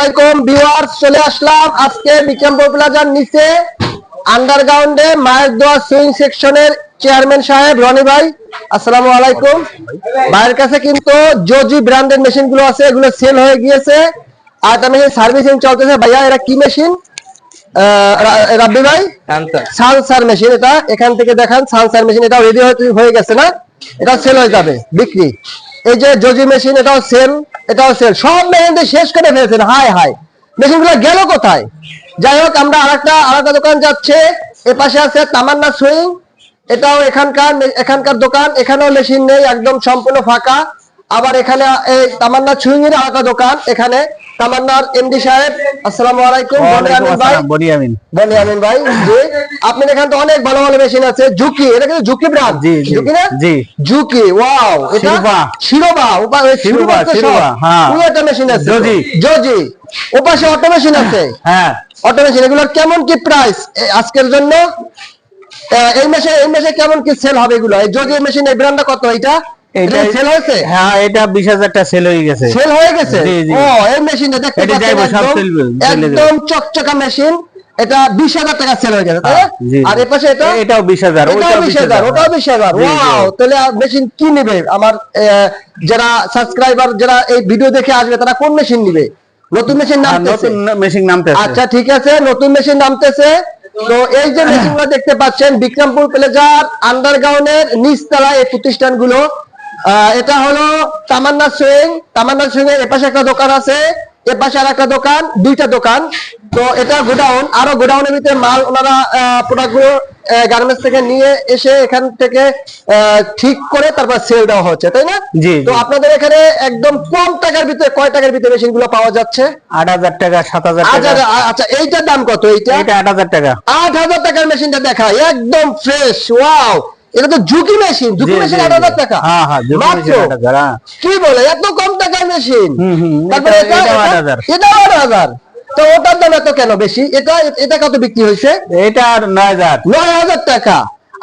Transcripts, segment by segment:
আলাইকুম ভিউয়ার্স, চলে আসলাম আজকে বিক্রমপুর প্লাজার নিচে আন্ডারগ্রাউন্ডে মায়ের দোয়া সুইং সেকশনের চেয়ারম্যান সাহেব রনি ভাই, আসসালামু আলাইকুম। ভাইয়ের কাছে কিন্তু জোজি ব্র্যান্ডের মেশিন গুলো আছে, এগুলো সেল হয়ে গিয়েছে আর একটা মেশিন সার্ভিসিং চলতেছে। ভাইয়া এরা কি মেশিন? রাব্বি ভাই, সানসার মেশিন। এটা এখান থেকে দেখান, সানসার মেশিন। এটা রেডি হয়ে গেছে না? এটা সেল হয়ে যাবে, বিক্রি। এই যে জোজি মেশিন, এটাও সেল, এটাও সেল। সব মেশিন শেষ করে ফেলেছেন। হাই হাই, মেশিন গুলো গেল কোথায়? যাই হোক, আমরা আরেকটা দোকান যাচ্ছে। এ পাশে আছে তামান্না সুইং, এটাও এখানকার দোকান। এখানেও মেশিন নেই, একদম সম্পূর্ণ ফাঁকা। আবার এখানে এই তামান্না সুইং এর আলাদা দোকান। এখানে তামান্নার এমডি সাহেব, আসসালামু আলাইকুম। বনিয়ামিন ভাই, জি। আপনার এখানে তো অনেক ভালো ভালো মেশিন আছে। ঝুঁকি, এটা কিন্তু ঝুঁকি ব্র্যান্ড, ঝুঁকি না? জি, ঝুঁকি। ওয়াও, এটা শিরোবা একটা মেশিন আছে, জজি। ওপাশে অটো মেশিন আছে। হ্যাঁ, অটো মেশিন। এগুলোর কেমন কি প্রাইস আজকের জন্য? এই মাসে কেমন কি সেল হবে এগুলো? এই জজি মেশিন, এই ব্র্যান্ডটা কত? এটা সেল হয়েছে? হ্যাঁ, এটা 20,000 টাকা সেল হয়ে গেছে। সেল হয়ে গেছে? ও, এই মেশিনটা দেখতে পাচ্ছেন, একদম চকচকা মেশিন। এটা 20,000 টাকা সেল হয়ে গেছে। আর এই পাশে এটাও 20,000, ওটাও 20,000। ওয়াও, তাহলে মেশিন কি নেবে আমার যারা সাবস্ক্রাইবার, যারা এই ভিডিও দেখে আসবে, তারা কোন মেশিন নেবে? নতুন মেশিন নামতেছে। আচ্ছা, ঠিক আছে, নতুন মেশিন নামতেছে। তো এই যে মেশিনগুলো দেখতে পাচ্ছেন, বিক্রমপুর প্লাজার আন্ডারগ্রাউন্ডের নিচতলায় এই প্রতিষ্ঠানগুলো। এটা হলো তামান্না সুইং। তামান্না সুইং এর এপাশে একটা দোকান আছে, এপাশে আর একটা দোকান, দুইটা দোকান। তো এটা গোডাউন, আরো গোডাউনের ভিতরে মাল ওনারা প্রোডাক্টগুলো গার্মেন্টস থেকে নিয়ে এসে এখান থেকে ঠিক করে তারপর সেল দেওয়া হচ্ছে, তাই না? জি। তো আপনাদের এখানে একদম কম টাকার ভিতরে, কয় টাকার ভিতরে মেশিন গুলো পাওয়া যাচ্ছে? 8,000 টাকা, 7,000 টাকা। আচ্ছা, এইটার দাম কত? এটা 8,000 টাকা। 8,000 টাকার মেশিনটা দেখায়, একদম ফ্রেশ। ওয়াও, এটা তো ঝুঁকি মেশিন। ঝুঁকি মেশিন 8,000 টাকা। হ্যাঁ হ্যাঁ, কি বলে, এত কম টাকার মেশিন? তারপরে এটাও 8,000। তো ওটার দাম এত কেন বেশি? এটা কত বিক্রি হয়েছে? এটা 9,000 টাকা।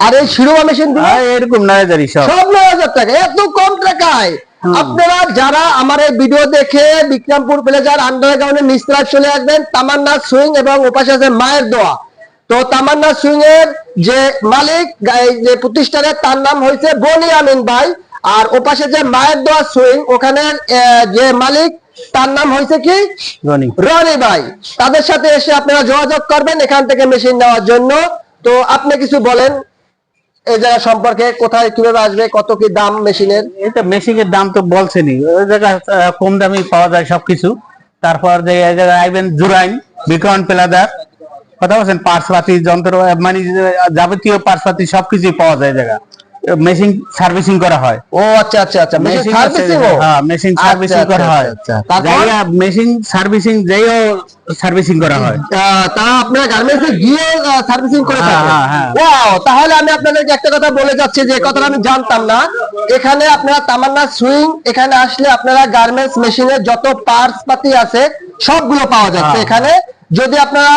আর এই শিরোমা মেশিন গুলো এরকম 9,000, সব 9,000 টাকা। এত কম টাকায় আপনারা যারা আমার এই ভিডিও দেখে বিক্রমপুর প্লাজার আন্ডারগ্রাউন্ডের নিচতলায় চলে আসবেন, তামান্না সুইং এবং ওপাশে আছে মায়ের দোয়া। তো তামান্না সুইং এর যে মালিক, যে প্রতিষ্ঠানের, তার নাম হয়েছে বনিয়ামিন ভাই। আর ওপাশে যে মায়ের দোয়া সুইং, ওখানে যে মালিক, তার নাম হয়েছে কি? রনি ভাই। তাদের সাথে এসে আপনারা যোগাযোগ করবেন এখান থেকে মেশিন নেওয়ার জন্য। তো আপনি কিছু বলেন এই জায়গা সম্পর্কে, কোথায় কিভাবে আসবে, কত কি দাম মেশিনের? এটা মেশিনের দাম তো বলছেনই, ওই জায়গা কম দামি পাওয়া যায় সবকিছু। তারপর যে জায়গায় আইবেন, জুরাইন বিক্রম প্লাজার, কথা বলছেন, পার্সপাতি যন্ত্র, মানে যাবতীয় পার্সপাতি সবকিছু পাওয়া যায়। জায়গা মেশিন সার্ভিসিং করা হয়। ও আচ্ছা আচ্ছা আচ্ছা, মেশিন সার্ভিসিং। হ্যাঁ, মেশিন সার্ভিসিং করা হয়। তারপর মেশিন সার্ভিসিং যেও সার্ভিসিং করা হয়, তা আপনারা গার্মেন্টসে গিয়ে সার্ভিসিং করে থাকেন। ওয়াও, তাহলে আমি আপনাদেরকে একটা কথা বলে যাচ্ছি, যে কথাটা আমি জানতাম না। এখানে আপনারা তামান্না সুইং, এখানে আসলে আপনারা গার্মেন্টস মেশিনের যত পার্টস পাতি আছে সবগুলো পাওয়া যাচ্ছে এখানে। যদি আপনারা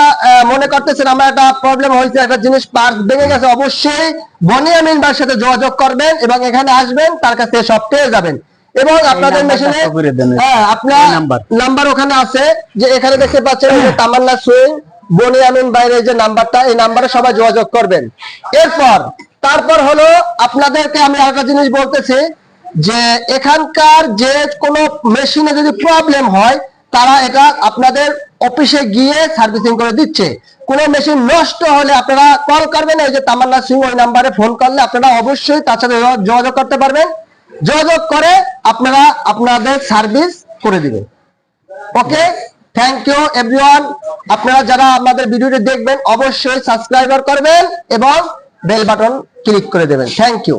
মনে করতেছেন আমার একটা প্রবলেম হয়েছে, একটা জিনিস পার্টস ভেঙে গেছে, অবশ্যই বনিয়ামিন ভাইয়ের সাথে যোগাযোগ করবেন এবং এখানে আসবেন, তার কাছে সব পেয়ে যাবেন। এবং আপনাদের মেশিনে আপনার নাম্বার ওখানে আছে, যে এখানে দেখতে পাচ্ছেন তামান্না সুইং, বনিয়ামিন ভাইয়ের যে নাম্বারটা, এই নাম্বারে সবাই যোগাযোগ করবেন। তারপর হলো আপনাদেরকে আমি আরেকটা জিনিস বলতেছি, যে এখানকার যে কোনো মেশিনে যদি প্রবলেম হয়, তারা এটা আপনাদের অফিসে গিয়ে সার্ভিসিং করে দিচ্ছে। কোনো মেশিন নষ্ট হলে আপনারা কল করবেন, এই যে তামান্না সিং, ওই নাম্বারে ফোন করলে আপনারা অবশ্যই তার সাথে যোগাযোগ করতে পারবেন। যোগাযোগ করে আপনারা আপনাদের সার্ভিস করে দিবেন। ওকে, থ্যাংক ইউ এভরিওয়ান। আপনারা যারা আমাদের ভিডিওটি দেখবেন অবশ্যই সাবস্ক্রাইব করবেন এবং বেল বাটন ক্লিক করে দেবেন। Thank you.